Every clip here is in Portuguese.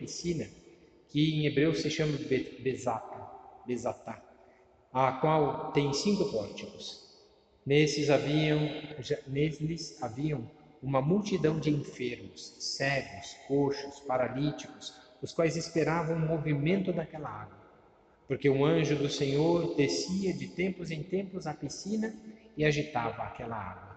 piscina, que em hebreu se chama Bezatá, a qual tem 5 pórticos. Neles haviam uma multidão de enfermos, cegos, coxos, paralíticos, os quais esperavam o movimento daquela água, porque um anjo do Senhor descia de tempos em tempos à piscina e agitava aquela água.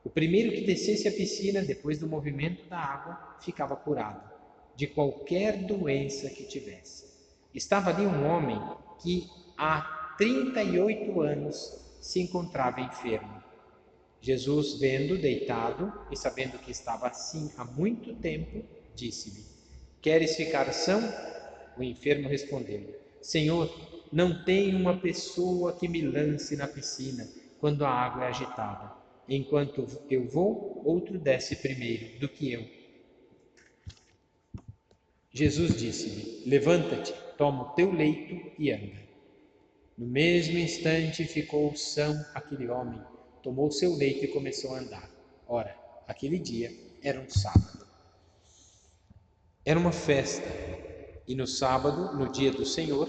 O primeiro que descesse à piscina, depois do movimento da água, ficava curado de qualquer doença que tivesse. Estava ali um homem que há 38 anos se encontrava enfermo. Jesus, vendo deitado e sabendo que estava assim há muito tempo, disse-lhe: Queres ficar são? O enfermo respondeu: Senhor, não tenho uma pessoa que me lance na piscina quando a água é agitada. Enquanto eu vou, outro desce primeiro do que eu. Jesus disse-lhe: Levanta-te, toma o teu leito e anda. No mesmo instante ficou são aquele homem, tomou seu leito e começou a andar. Ora, aquele dia era um sábado. Era uma festa, e no sábado, no dia do Senhor,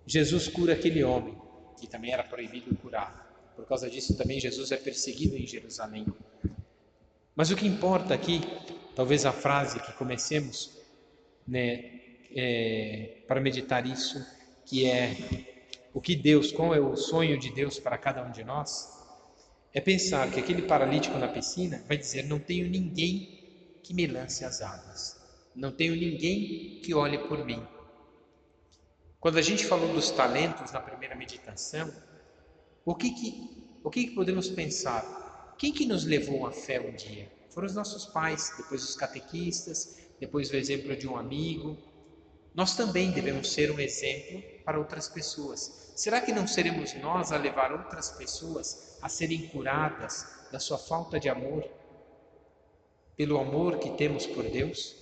Jesus cura aquele homem, que também era proibido curar. Por causa disso também Jesus é perseguido em Jerusalém. Mas o que importa aqui, talvez a frase que comecemos, para meditar isso, que é qual é o sonho de Deus para cada um de nós, é pensar que aquele paralítico na piscina vai dizer: não tenho ninguém que me lance as águas, não tenho ninguém que olhe por mim. Quando a gente falou dos talentos na primeira meditação, o que podemos pensar? Quem que nos levou à fé um dia? Foram os nossos pais, depois os catequistas, depois o exemplo de um amigo. Nós também devemos ser um exemplo para outras pessoas. Será que não seremos nós a levar outras pessoas a serem curadas da sua falta de amor, pelo amor que temos por Deus?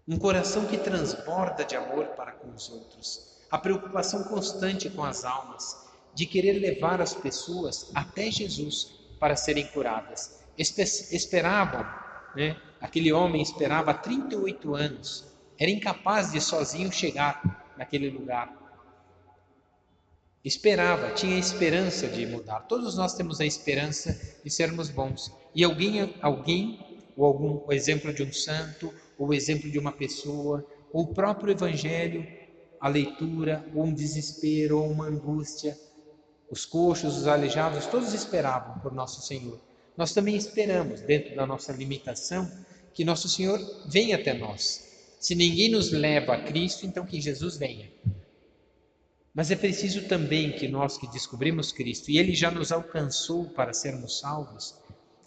Um coração que transborda de amor para com os outros, a preocupação constante com as almas, de querer levar as pessoas até Jesus para serem curadas. Esperavam, aquele homem esperava há 38 anos, era incapaz de sozinho chegar naquele lugar. Esperava, tinha esperança de mudar. Todos nós temos a esperança de sermos bons. E o exemplo de um santo, ou o exemplo de uma pessoa, ou o próprio Evangelho, a leitura, ou um desespero, ou uma angústia. Os coxos, os aleijados, todos esperavam por nosso Senhor. Nós também esperamos, dentro da nossa limitação, que nosso Senhor venha até nós. Se ninguém nos leva a Cristo, então que Jesus venha. Mas é preciso também que nós que descobrimos Cristo, e Ele já nos alcançou para sermos salvos,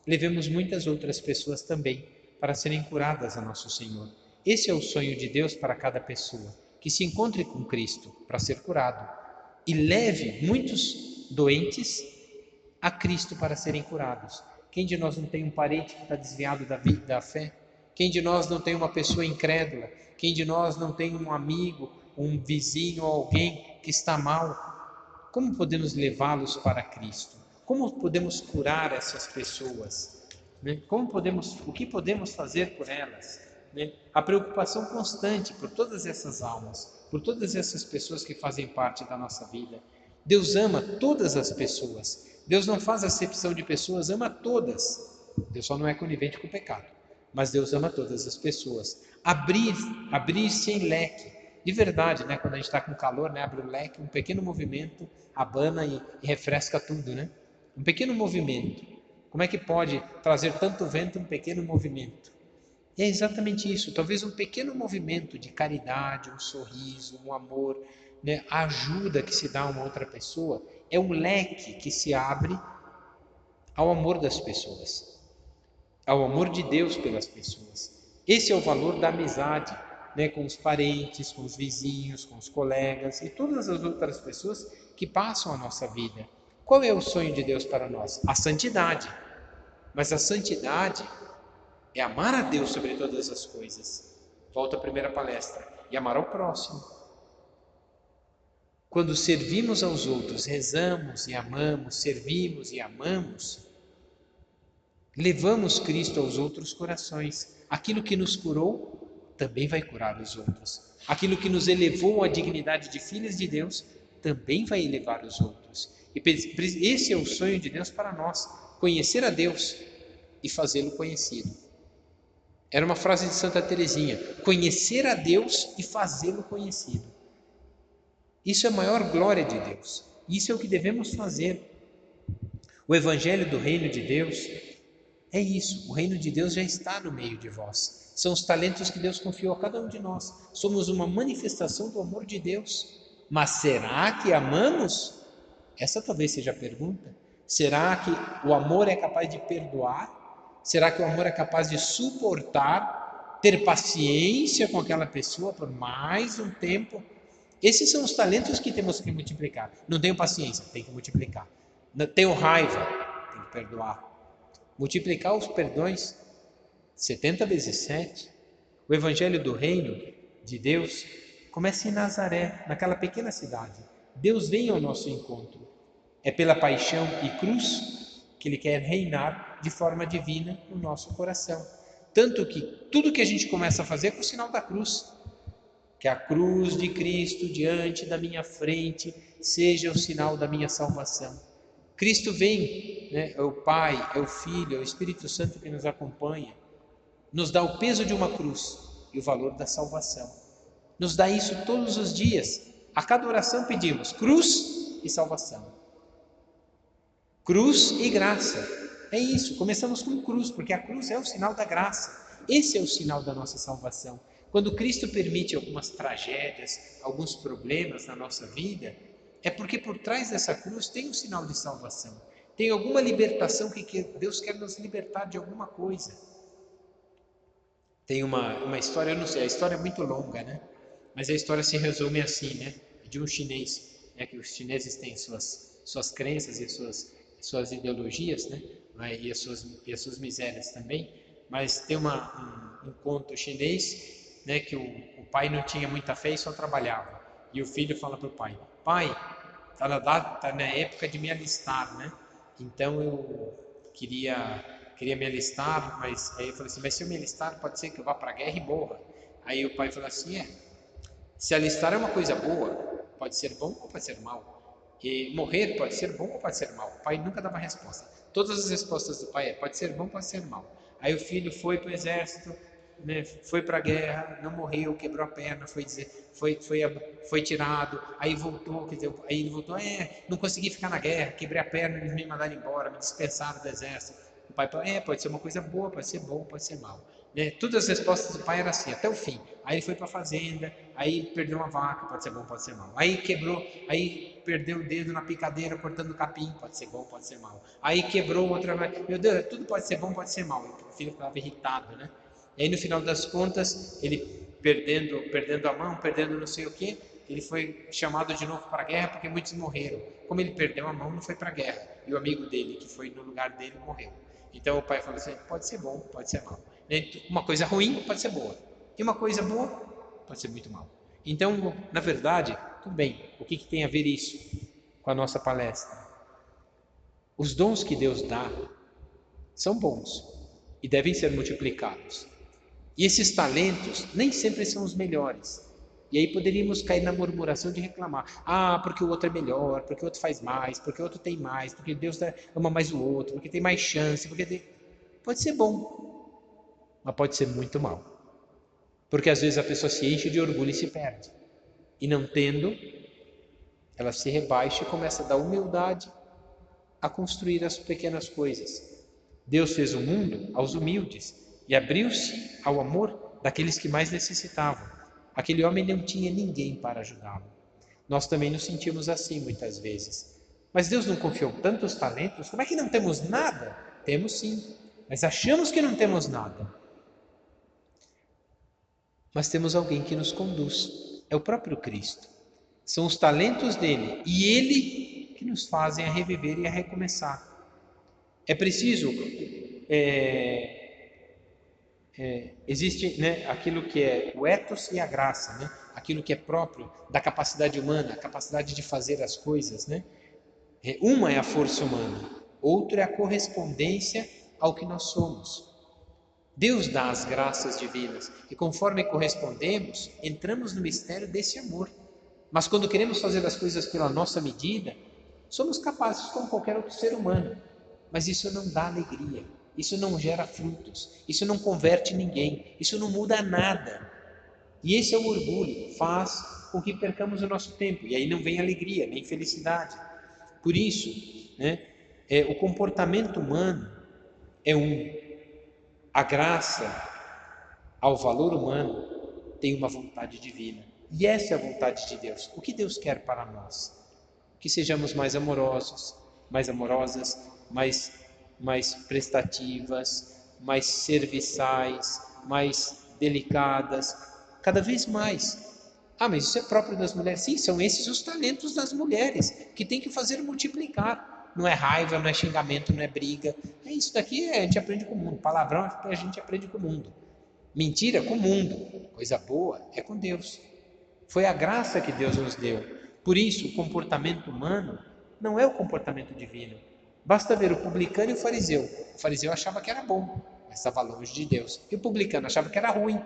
levemos muitas outras pessoas também para serem curadas a nosso Senhor. Esse é o sonho de Deus para cada pessoa, que se encontre com Cristo para ser curado e leve muitos doentes a Cristo para serem curados. Quem de nós não tem um parente que está desviado da fé? Quem de nós não tem uma pessoa incrédula? Quem de nós não tem um amigo, um vizinho ou alguém que está mal? Como podemos levá-los para Cristo? Como podemos curar essas pessoas? O que podemos fazer por elas? A preocupação constante por todas essas almas, por todas essas pessoas que fazem parte da nossa vida. Deus ama todas as pessoas. Deus não faz acepção de pessoas, ama todas. Deus só não é conivente com o pecado, mas Deus ama todas as pessoas. Abrir-se em leque. De verdade, quando a gente está com calor, abre o leque, um pequeno movimento, abana e refresca tudo, Um pequeno movimento. Como é que pode trazer tanto vento um pequeno movimento? E é exatamente isso, talvez um pequeno movimento de caridade, um sorriso, um amor, a ajuda que se dá a uma outra pessoa, é um leque que se abre ao amor das pessoas, ao amor de Deus pelas pessoas. Esse é o valor da amizade, com os parentes, com os vizinhos, com os colegas e todas as outras pessoas que passam a nossa vida. Qual é o sonho de Deus para nós? A santidade. Mas a santidade é amar a Deus sobre todas as coisas. Volta à primeira palestra. E amar ao próximo. Quando servimos aos outros, rezamos e amamos, servimos e amamos, levamos Cristo aos outros corações. Aquilo que nos curou, também vai curar os outros. Aquilo que nos elevou à dignidade de filhos de Deus também vai elevar os outros. E esse é o sonho de Deus para nós, conhecer a Deus e fazê-lo conhecido. Era uma frase de Santa Teresinha: conhecer a Deus e fazê-lo conhecido. Isso é a maior glória de Deus. Isso é o que devemos fazer. O Evangelho do Reino de Deus é isso. O Reino de Deus já está no meio de vós. São os talentos que Deus confiou a cada um de nós. Somos uma manifestação do amor de Deus. Mas será que amamos? Essa talvez seja a pergunta. Será que o amor é capaz de perdoar? Será que o amor é capaz de suportar, ter paciência com aquela pessoa por mais um tempo? Esses são os talentos que temos que multiplicar. Não tenho paciência, tem que multiplicar. Não tenho raiva, tem que perdoar. Multiplicar os perdões 70 vezes 7. O Evangelho do Reino de Deus começa em Nazaré, naquela pequena cidade. Deus vem ao nosso encontro. É pela paixão e cruz que Ele quer reinar de forma divina no nosso coração. Tanto que tudo que a gente começa a fazer é com o sinal da cruz. Que a cruz de Cristo diante da minha frente seja o sinal da minha salvação. Cristo vem, né? É o Pai, é o Filho, é o Espírito Santo que nos acompanha. Nos dá o peso de uma cruz e o valor da salvação. Nos dá isso todos os dias. A cada oração pedimos cruz e salvação. Cruz e graça. É isso, começamos com cruz, porque a cruz é o sinal da graça. Esse é o sinal da nossa salvação. Quando Cristo permite algumas tragédias, alguns problemas na nossa vida, é porque por trás dessa cruz tem um sinal de salvação. Tem alguma libertação que Deus quer nos libertar de alguma coisa. Tem uma história, eu não sei, a história é muito longa, né? Mas a história se resume assim, né? De um chinês, né? Que os chineses têm suas crenças e suas ideologias, né? E as suas misérias também. Mas tem um conto chinês, né, que o pai não tinha muita fé e só trabalhava. E o filho fala para o pai: pai, tá na época de me alistar, né? Então eu queria me alistar, mas aí eu falei assim: mas se eu me alistar, pode ser que eu vá para a guerra e morra. Aí o pai falou assim: se alistar é uma coisa boa, pode ser bom ou pode ser mal. E morrer pode ser bom ou pode ser mal. O pai nunca dava resposta. Todas as respostas do pai pode ser bom, pode ser mal. Aí o filho foi para o exército, né, foi para a guerra, não morreu, quebrou a perna, foi tirado, aí voltou, quer dizer, aí ele voltou, não consegui ficar na guerra, quebrei a perna, eles me mandaram embora, me dispensaram do exército. O pai falou, pode ser uma coisa boa, pode ser bom, pode ser mal. Né? Todas as respostas do pai eram assim, até o fim. Aí ele foi para a fazenda, aí perdeu uma vaca, pode ser bom, pode ser mal. Aí perdeu o dedo na picadeira cortando capim, pode ser bom, pode ser mal. Aí quebrou outra vez, meu Deus, tudo pode ser bom, pode ser mal. O filho ficava irritado, né? E aí no final das contas, ele perdendo a mão, perdendo não sei o que, ele foi chamado de novo para a guerra porque muitos morreram. Como ele perdeu a mão, não foi para a guerra. E o amigo dele, que foi no lugar dele, morreu. Então o pai falou assim, pode ser bom, pode ser mal. Uma coisa ruim pode ser boa. E uma coisa boa pode ser muito mal. Então, na verdade, tudo bem. O que tem a ver isso com a nossa palestra? Os dons que Deus dá são bons e devem ser multiplicados. E esses talentos nem sempre são os melhores. E aí poderíamos cair na murmuração de reclamar. Porque o outro é melhor, porque o outro faz mais, porque o outro tem mais, porque Deus ama mais o outro, porque tem mais chance, Pode ser bom, mas pode ser muito mal. Porque às vezes a pessoa se enche de orgulho e se perde. E não tendo, ela se rebaixa e começa a dar humildade a construir as pequenas coisas. Deus fez o mundo aos humildes e abriu-se ao amor daqueles que mais necessitavam. Aquele homem não tinha ninguém para ajudá-lo. Nós também nos sentimos assim muitas vezes. Mas Deus não confiou tantos talentos? Como é que não temos nada? Temos sim, mas achamos que não temos nada. Mas temos alguém que nos conduz. É o próprio Cristo. São os talentos dele e ele que nos fazem a reviver e a recomeçar. É preciso... existe, né, aquilo que é o ethos e a graça, né? Aquilo que é próprio da capacidade humana, a capacidade de fazer as coisas, né? Uma é a força humana, outra é a correspondência ao que nós somos. Deus dá as graças divinas e conforme correspondemos, entramos no mistério desse amor. Mas quando queremos fazer as coisas pela nossa medida, somos capazes como qualquer outro ser humano. Mas isso não dá alegria, isso não gera frutos, isso não converte ninguém, isso não muda nada. E esse é o orgulho, faz com que percamos o nosso tempo, e aí não vem alegria, nem felicidade. Por isso, o comportamento humano é a graça ao valor humano tem uma vontade divina. E essa é a vontade de Deus. O que Deus quer para nós? Que sejamos mais amorosos, mais amorosas, mais prestativas, mais serviçais, mais delicadas, cada vez mais. Ah, mas isso é próprio das mulheres. Sim, são esses os talentos das mulheres, que tem que fazer multiplicar. Não é raiva, não é xingamento, não é briga. É isso daqui, a gente aprende com o mundo. Palavrão a gente aprende com o mundo. Mentira com o mundo. Coisa boa é com Deus. Foi a graça que Deus nos deu. Por isso, o comportamento humano não é o comportamento divino. Basta ver o publicano e o fariseu. O fariseu achava que era bom, mas estava longe de Deus. E o publicano achava que era ruim,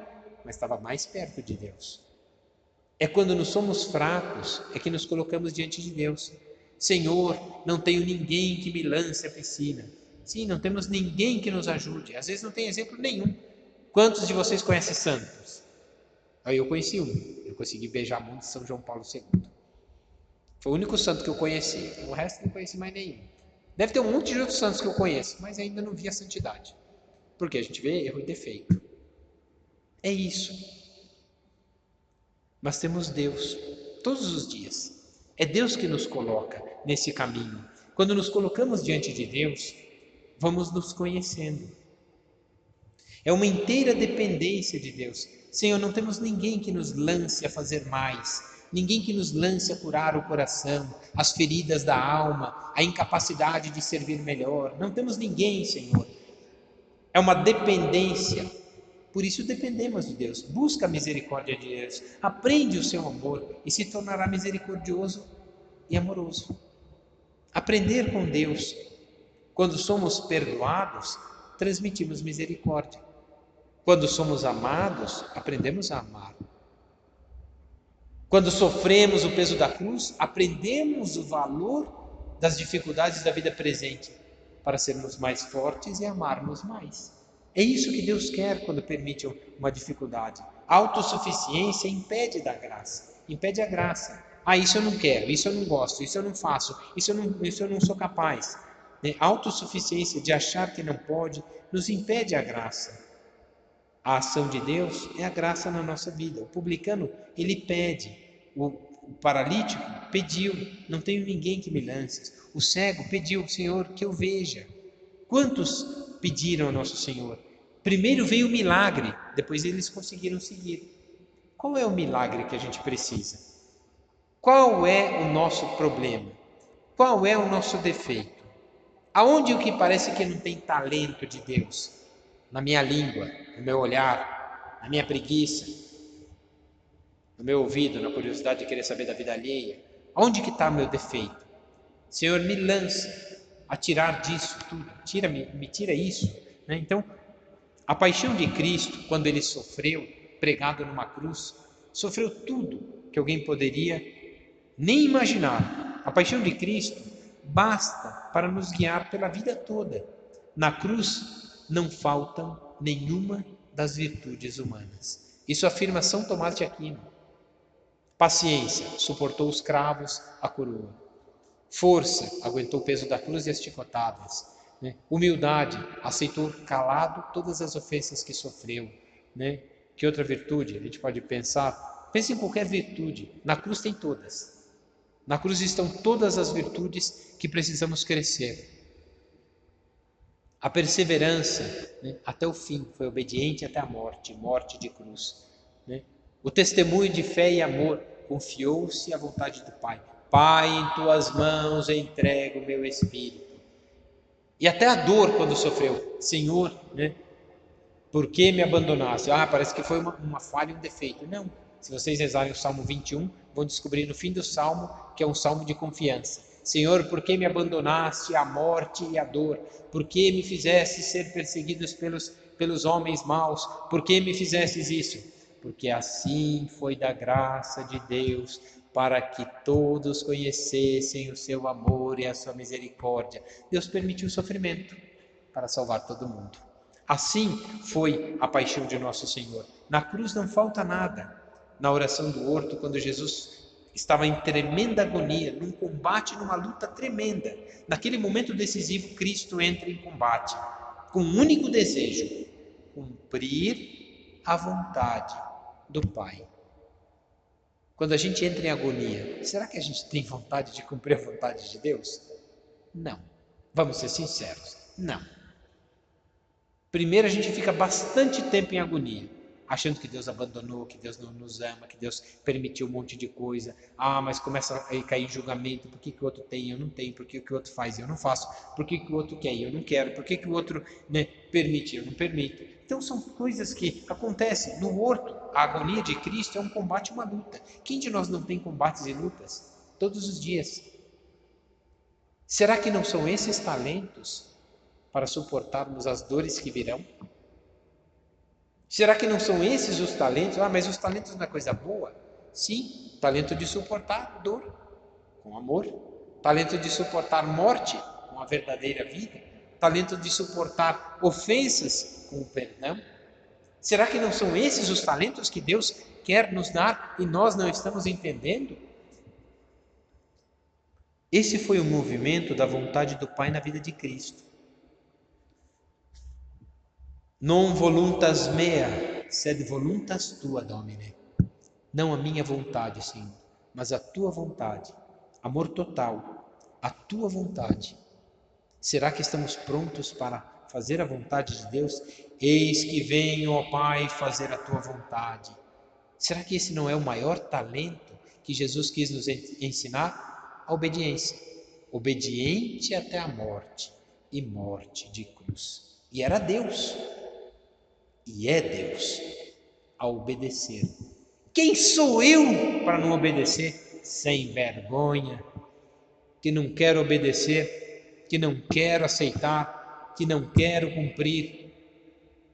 mas estava mais perto de Deus. É quando nos somos fracos, é que nos colocamos diante de Deus. Senhor, não tenho ninguém que me lance à piscina. Sim, não temos ninguém que nos ajude. Às vezes não tem exemplo nenhum. Quantos de vocês conhecem santos? Eu conheci um. Eu consegui beijar muito São João Paulo II. Foi o único santo que eu conheci. O resto não conheci mais nenhum. Deve ter um monte de outros santos que eu conheço, mas ainda não vi a santidade. Porque a gente vê erro e defeito. É isso. Mas temos Deus todos os dias. É Deus que nos coloca nesse caminho. Quando nos colocamos diante de Deus, vamos nos conhecendo. É uma inteira dependência de Deus. Senhor, não temos ninguém que nos lance a fazer mais, ninguém que nos lance a curar o coração, as feridas da alma, a incapacidade de servir melhor. Não temos ninguém, Senhor. É uma dependência. Por isso dependemos de Deus. Busca a misericórdia de Deus. Aprende o seu amor e se tornará misericordioso e amoroso. Aprender com Deus. Quando somos perdoados, transmitimos misericórdia. Quando somos amados, aprendemos a amar. Quando sofremos o peso da cruz, aprendemos o valor das dificuldades da vida presente para sermos mais fortes e amarmos mais. É isso que Deus quer quando permite uma dificuldade. A autossuficiência impede da graça, impede a graça. Ah, isso eu não quero, isso eu não gosto, isso eu não faço, isso eu não sou capaz. A autossuficiência de achar que não pode nos impede a graça. A ação de Deus é a graça na nossa vida. O publicano, ele pede. O paralítico pediu, não tenho ninguém que me lance. O cego pediu, Senhor, que eu veja. Quantos pediram ao nosso Senhor? Primeiro veio o milagre, depois eles conseguiram seguir. Qual é o milagre que a gente precisa? Qual é o nosso problema? Qual é o nosso defeito? Aonde o que parece que não tem talento de Deus? Na minha língua, no meu olhar, na minha preguiça, no meu ouvido, na curiosidade de querer saber da vida alheia. Onde que está o meu defeito? Senhor, me lança a tirar disso tudo. Me tira isso. Então, a paixão de Cristo, quando ele sofreu, pregado numa cruz, sofreu tudo que alguém poderia nem imaginar. A paixão de Cristo basta para nos guiar pela vida toda. Na cruz não faltam nenhuma das virtudes humanas. Isso afirma São Tomás de Aquino. Paciência, suportou os cravos, a coroa. Força, aguentou o peso da cruz e as chicotadas. Humildade, aceitou calado todas as ofensas que sofreu. Que outra virtude a gente pode pensar? Pense em qualquer virtude. Na cruz tem todas. Na cruz estão todas as virtudes que precisamos crescer. A perseverança, até o fim, foi obediente até a morte de cruz. O testemunho de fé e amor, confiou-se à vontade do Pai. Pai, em tuas mãos entrego o meu espírito. E até a dor quando sofreu. Senhor, por que me abandonaste? Parece que foi uma falha, um defeito. Não. Se vocês rezarem o Salmo 21, vão descobrir no fim do Salmo que é um salmo de confiança. Senhor, por que me abandonaste a morte e a dor? Por que me fizeste ser perseguido pelos homens maus. Por que me fizestes isso? Porque assim foi da graça de Deus, para que todos conhecessem o seu amor e a sua misericórdia. Deus permitiu o sofrimento para salvar todo mundo. Assim foi a paixão de nosso Senhor. Na cruz não falta nada. Na oração do horto, quando Jesus estava em tremenda agonia, num combate, numa luta tremenda, naquele momento decisivo, Cristo entra em combate, com um único desejo: cumprir a vontade do Pai. Quando a gente entra em agonia, será que a gente tem vontade de cumprir a vontade de Deus? Não. Vamos ser sinceros, não. Primeiro a gente fica bastante tempo em agonia, achando que Deus abandonou, que Deus não nos ama, que Deus permitiu um monte de coisa. Mas começa a cair em julgamento. Por que o outro tem e eu não tenho? Por que o outro faz e eu não faço? Por que o outro quer e eu não quero? Por que o outro permite e eu não permito? Então são coisas que acontecem. No horto, a agonia de Cristo é um combate, uma luta. Quem de nós não tem combates e lutas? Todos os dias. Será que não são esses talentos para suportarmos as dores que virão? Será que não são esses os talentos? Mas os talentos não é coisa boa? Sim, talento de suportar dor com amor, talento de suportar morte com a verdadeira vida, talento de suportar ofensas com o perdão. Será que não são esses os talentos que Deus quer nos dar e nós não estamos entendendo? Esse foi o movimento da vontade do Pai na vida de Cristo. Non voluntas mea, sed voluntas tua, Domine. Não a minha vontade, Senhor, mas a tua vontade. Amor total, a tua vontade. Será que estamos prontos para fazer a vontade de Deus? Eis que venho, ó Pai, fazer a tua vontade. Será que esse não é o maior talento que Jesus quis nos ensinar? A obediência. Obediente até a morte, e morte de cruz. E era Deus. E é Deus a obedecer. Quem sou eu para não obedecer? Sem vergonha, que não quero obedecer, que não quero aceitar, que não quero cumprir.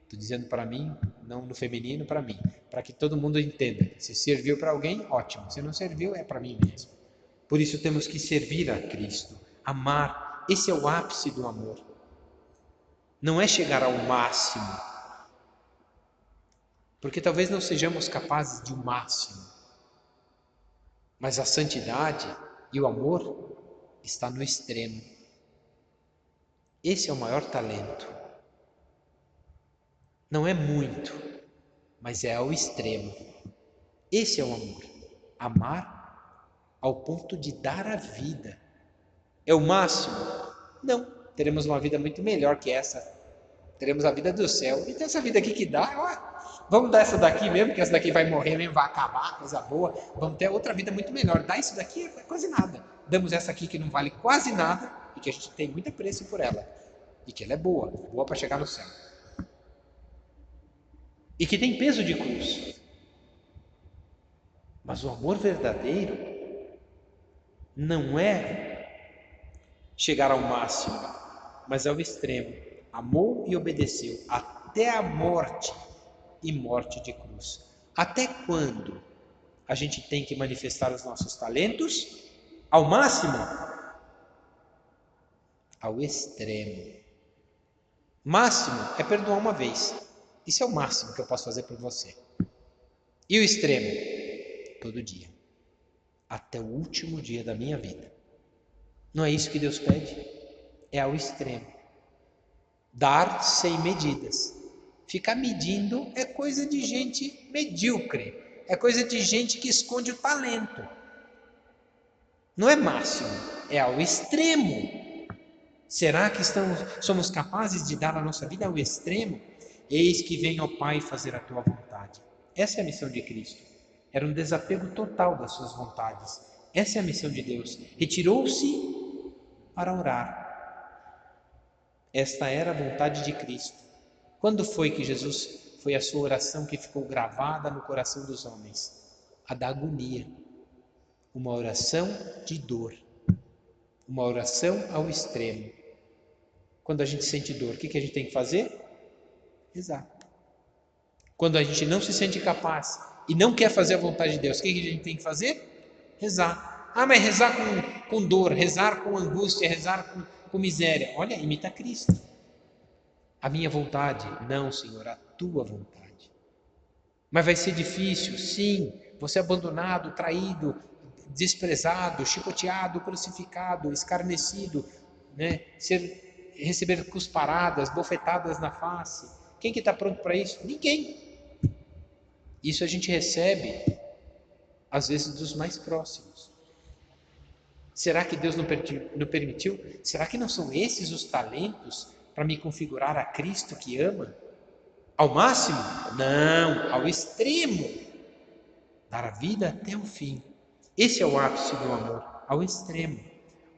Estou dizendo para mim, não no feminino, para mim, para que todo mundo entenda. Se serviu para alguém, ótimo. Se não serviu, é para mim mesmo. Por isso temos que servir a Cristo, amar. Esse é o ápice do amor. Não é chegar ao máximo, porque talvez não sejamos capazes de um máximo, mas a santidade e o amor está no extremo. Esse é o maior talento. Não é muito, mas é ao extremo. Esse é o amor. Amar ao ponto de dar a vida. É o máximo? Não. Teremos uma vida muito melhor que essa. Teremos a vida do céu. E tem essa vida aqui que dá, vamos dar essa daqui mesmo, que essa daqui vai morrer mesmo, vai acabar, coisa boa. Vamos ter outra vida muito melhor. Dar isso daqui é quase nada. Damos essa aqui que não vale quase nada e que a gente tem muito apreço por ela. E que ela é boa, boa para chegar no céu. E que tem peso de cruz. Mas o amor verdadeiro não é chegar ao máximo, mas ao extremo. Amou e obedeceu até a morte e morte de cruz. Até quando a gente tem que manifestar os nossos talentos? Ao máximo? Ao extremo. Máximo é perdoar uma vez. Isso é o máximo que eu posso fazer por você. E o extremo? Todo dia. Até o último dia da minha vida. Não é isso que Deus pede? É ao extremo. Dar sem medidas. Ficar medindo é coisa de gente medíocre. É coisa de gente que esconde o talento. Não é máximo, é ao extremo. Será que somos capazes de dar a nossa vida ao extremo? Eis que vem, ó Pai, fazer a tua vontade. Essa é a missão de Cristo. Era um desapego total das suas vontades. Essa é a missão de Deus. Retirou-se para orar. Esta era a vontade de Cristo. Quando foi que Jesus foi a sua oração que ficou gravada no coração dos homens? A da agonia. Uma oração de dor. Uma oração ao extremo. Quando a gente sente dor, o que a gente tem que fazer? Rezar. Quando a gente não se sente capaz e não quer fazer a vontade de Deus, o que a gente tem que fazer? Rezar. Ah, mas rezar com dor, rezar com angústia, rezar com miséria. Olha, imita Cristo. A minha vontade, não, Senhor, a tua vontade. Mas vai ser difícil, sim. Você abandonado, traído, desprezado, chicoteado, crucificado, escarnecido, né? Receber cusparadas, bofetadas na face. Quem que está pronto para isso? Ninguém. Isso a gente recebe, às vezes, dos mais próximos. Será que Deus não permitiu? Será que não são esses os talentos para me configurar a Cristo que ama? Ao máximo? Não, ao extremo. Dar a vida até o fim. Esse é o ápice do amor, ao extremo.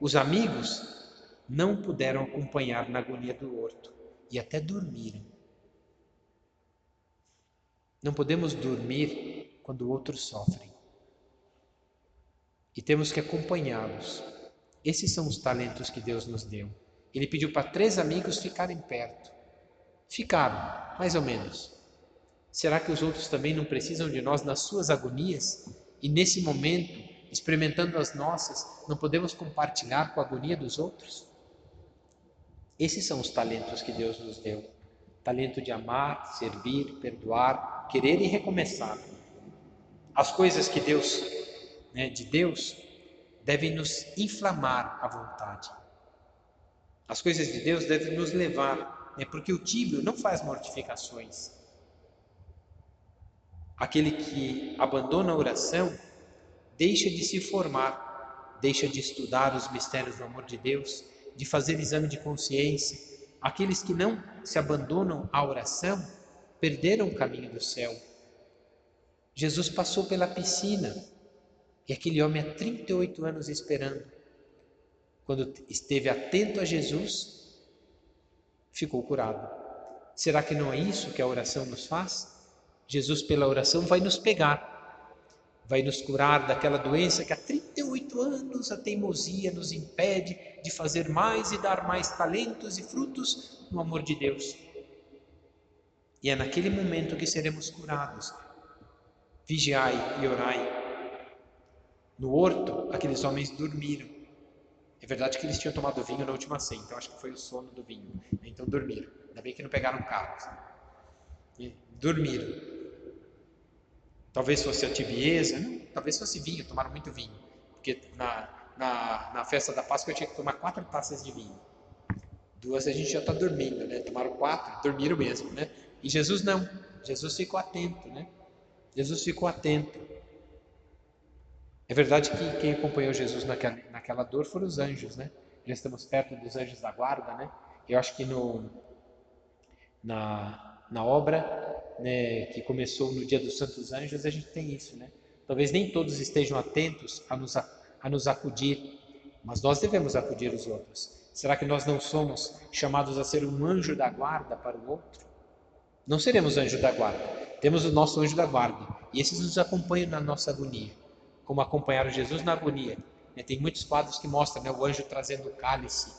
Os amigos não puderam acompanhar na agonia do horto e até dormiram. Não podemos dormir quando outros sofrem. E temos que acompanhá-los. Esses são os talentos que Deus nos deu. Ele pediu para 3 amigos ficarem perto. Ficaram, mais ou menos. Será que os outros também não precisam de nós nas suas agonias? E nesse momento, experimentando as nossas, não podemos compartilhar com a agonia dos outros? Esses são os talentos que Deus nos deu. Talento de amar, servir, perdoar, querer e recomeçar. As coisas que de Deus, devem nos inflamar a vontade. As coisas de Deus devem nos levar, porque o tíbio não faz mortificações. Aquele que abandona a oração deixa de se formar, deixa de estudar os mistérios do amor de Deus, de fazer exame de consciência. Aqueles que não se abandonam à oração perderam o caminho do céu. Jesus passou pela piscina e aquele homem há 38 anos esperando. Quando esteve atento a Jesus, ficou curado. Será que não é isso que a oração nos faz? Jesus, pela oração, vai nos pegar, vai nos curar daquela doença que há 38 anos a teimosia nos impede de fazer mais e dar mais talentos e frutos no amor de Deus. E é naquele momento que seremos curados. Vigiai e orai. No horto, aqueles homens dormiram. É verdade que eles tinham tomado vinho na última ceia, então acho que foi o sono do vinho. Então dormiram. Ainda bem que não pegaram carros. Dormiram. Talvez fosse a tibieza, não, talvez fosse vinho, tomaram muito vinho. Porque na festa da Páscoa eu tinha que tomar 4 taças de vinho. 2 a gente já está dormindo, né? Tomaram 4, dormiram mesmo, né? E Jesus não, Jesus ficou atento, né? Jesus ficou atento. É verdade que quem acompanhou Jesus naquela dor foram os anjos, né? Já estamos perto dos anjos da guarda, né? Eu acho que na obra, né, que começou no Dia dos Santos Anjos, a gente tem isso, né? Talvez nem todos estejam atentos a nos acudir, mas nós devemos acudir os outros. Será que nós não somos chamados a ser um anjo da guarda para o outro? Não seremos anjo da guarda, temos o nosso anjo da guarda, e esses nos acompanham na nossa agonia, como acompanharam Jesus na agonia. Tem muitos quadros que mostram, o anjo trazendo o cálice,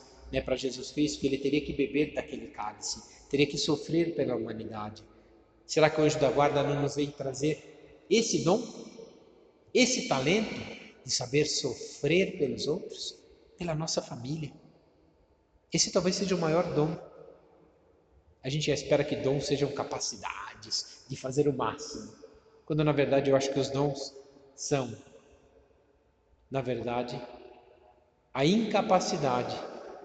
para Jesus Cristo, que ele teria que beber daquele cálice, teria que sofrer pela humanidade. Será que o anjo da guarda não nos vem trazer esse dom, esse talento de saber sofrer pelos outros, pela nossa família? Esse talvez seja o maior dom. A gente espera que dons sejam capacidades de fazer o máximo, quando na verdade eu acho que os dons são, na verdade, a incapacidade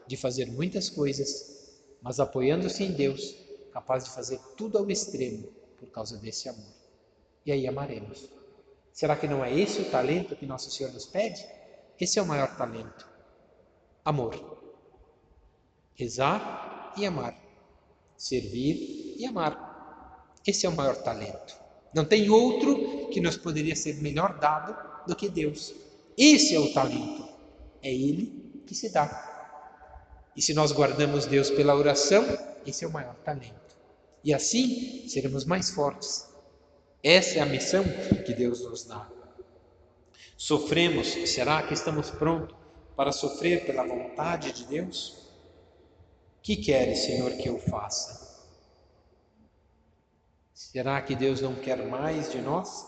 de fazer muitas coisas, mas apoiando-se em Deus, capaz de fazer tudo ao extremo por causa desse amor. E aí amaremos. Será que não é esse o talento que Nosso Senhor nos pede? Esse é o maior talento. Amor. Rezar e amar. Servir e amar. Esse é o maior talento. Não tem outro que nos poderia ser melhor dado do que Deus. Esse é o talento. É Ele que se dá. E se nós guardamos Deus pela oração, esse é o maior talento. E assim seremos mais fortes. Essa é a missão que Deus nos dá. Sofremos, será que estamos prontos para sofrer pela vontade de Deus? Que queres, Senhor, que eu faça? Será que Deus não quer mais de nós?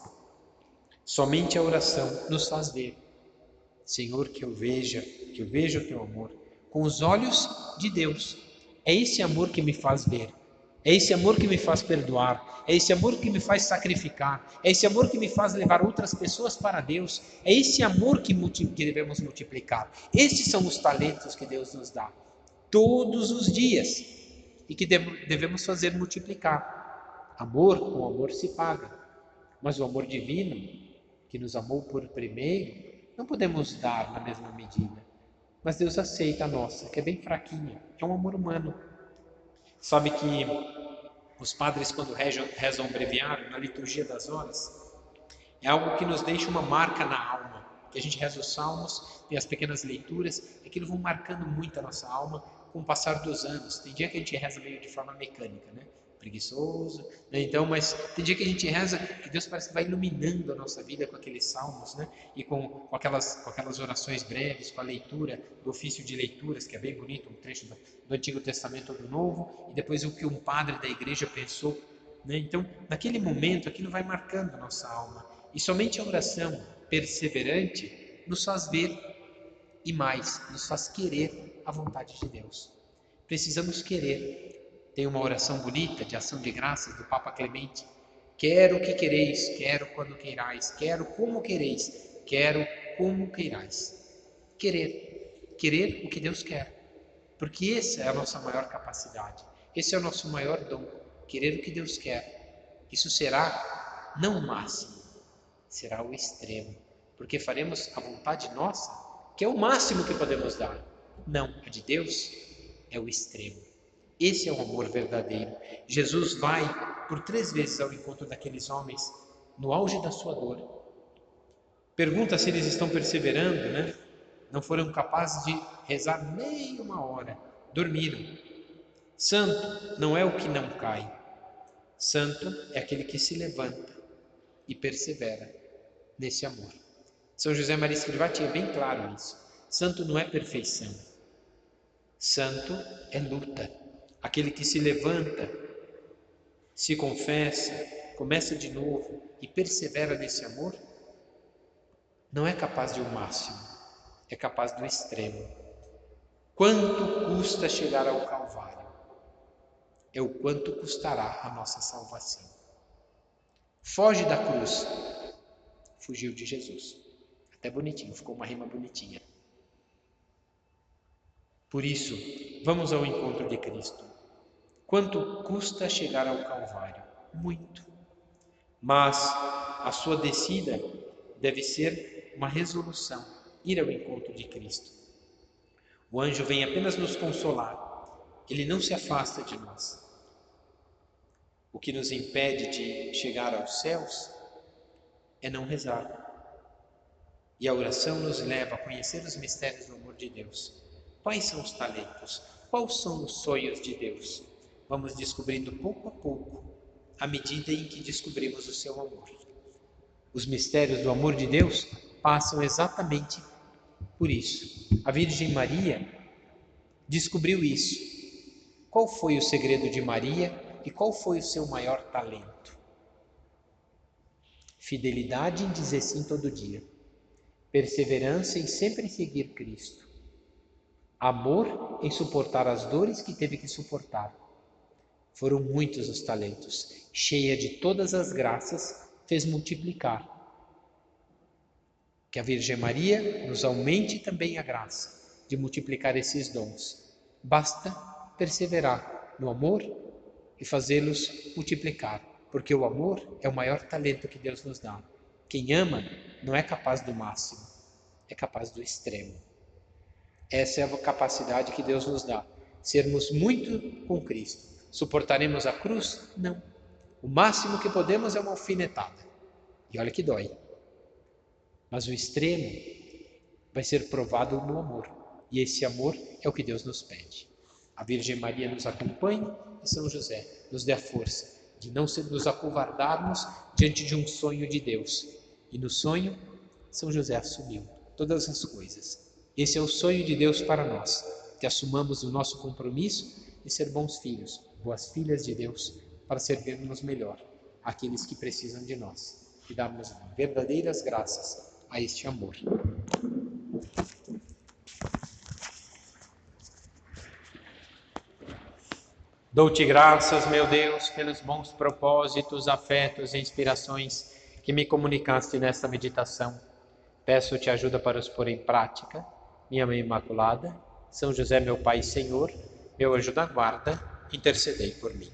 Somente a oração nos faz ver. Senhor, que eu veja o teu amor com os olhos de Deus. É esse amor que me faz ver. É esse amor que me faz perdoar. É esse amor que me faz sacrificar. É esse amor que me faz levar outras pessoas para Deus. É esse amor que devemos multiplicar. Estes são os talentos que Deus nos dá todos os dias e que devemos fazer multiplicar. Amor com amor se paga, mas o amor divino, que nos amou por primeiro, não podemos dar na mesma medida. Mas Deus aceita a nossa, que é bem fraquinha, é um amor humano. Sabe que os padres, quando rezam o breviário, na liturgia das horas, é algo que nos deixa uma marca na alma. Que a gente reza os salmos, tem as pequenas leituras, aquilo vão marcando muito a nossa alma com o passar dos anos. Tem dia que a gente reza meio de forma mecânica, né? Preguiçoso, né? Então, mas tem dia que a gente reza que Deus parece que vai iluminando a nossa vida com aqueles salmos, né? E com aquelas orações breves, com a leitura do ofício de leituras, que é bem bonito, um trecho do Antigo Testamento ou do Novo, e depois o que um padre da igreja pensou, né? Então, naquele momento, aquilo vai marcando a nossa alma. E somente a oração perseverante nos faz ver e mais, nos faz querer a vontade de Deus. Precisamos querer. Tem uma oração bonita de ação de graças do Papa Clemente. Quero o que quereis, quero quando queirais, quero como quereis, quero como queirais. Querer. Querer o que Deus quer. Porque essa é a nossa maior capacidade. Esse é o nosso maior dom. Querer o que Deus quer. Isso será não o máximo, será o extremo. Porque faremos a vontade nossa, que é o máximo que podemos dar. Não, a de Deus é o extremo. Esse é o amor verdadeiro. Jesus vai por 3 vezes ao encontro daqueles homens no auge da sua dor. Pergunta se eles estão perseverando, né? Não foram capazes de rezar nem uma hora. Dormiram. Santo não é o que não cai. Santo é aquele que se levanta e persevera nesse amor. São José Maria Escrivá tinha bem claro isso. Santo não é perfeição. Santo é luta. Aquele que se levanta, se confessa, começa de novo e persevera nesse amor, não é capaz de um máximo, é capaz do extremo. Quanto custa chegar ao Calvário? É o quanto custará a nossa salvação. Foge da cruz. Fugiu de Jesus. Até bonitinho, ficou uma rima bonitinha. Por isso, vamos ao encontro de Cristo. Quanto custa chegar ao Calvário? Muito. Mas a sua descida deve ser uma resolução, ir ao encontro de Cristo. O anjo vem apenas nos consolar, ele não se afasta de nós. O que nos impede de chegar aos céus é não rezar. E a oração nos leva a conhecer os mistérios do amor de Deus. Quais são os talentos? Quais são os sonhos de Deus? Vamos descobrindo pouco a pouco, à medida em que descobrimos o seu amor. Os mistérios do amor de Deus passam exatamente por isso. A Virgem Maria descobriu isso. Qual foi o segredo de Maria e qual foi o seu maior talento? Fidelidade em dizer sim todo dia. Perseverança em sempre seguir Cristo. Amor em suportar as dores que teve que suportar. Foram muitos os talentos. Cheia de todas as graças, fez multiplicar. Que a Virgem Maria nos aumente também a graça de multiplicar esses dons. Basta perseverar no amor e fazê-los multiplicar, porque o amor é o maior talento que Deus nos dá. Quem ama não é capaz do máximo, é capaz do extremo. Essa é a capacidade que Deus nos dá, sermos muito com Cristo. Suportaremos a cruz? Não. O máximo que podemos é uma alfinetada. E olha que dói. Mas o extremo vai ser provado no amor. E esse amor é o que Deus nos pede. A Virgem Maria nos acompanhe e São José nos dê a força de não nos acovardarmos diante de um sonho de Deus. E no sonho, São José assumiu todas as coisas. Esse é o sonho de Deus para nós, que assumamos o nosso compromisso de ser bons filhos, boas filhas de Deus, para servirmos melhor àqueles que precisam de nós. E damos verdadeiras graças a este amor. Dou-te graças, meu Deus, pelos bons propósitos, afetos e inspirações que me comunicaste nesta meditação. Peço-te ajuda para os pôr em prática. Minha Mãe Imaculada, São José, meu Pai e Senhor, meu anjo da guarda, intercedei por mim.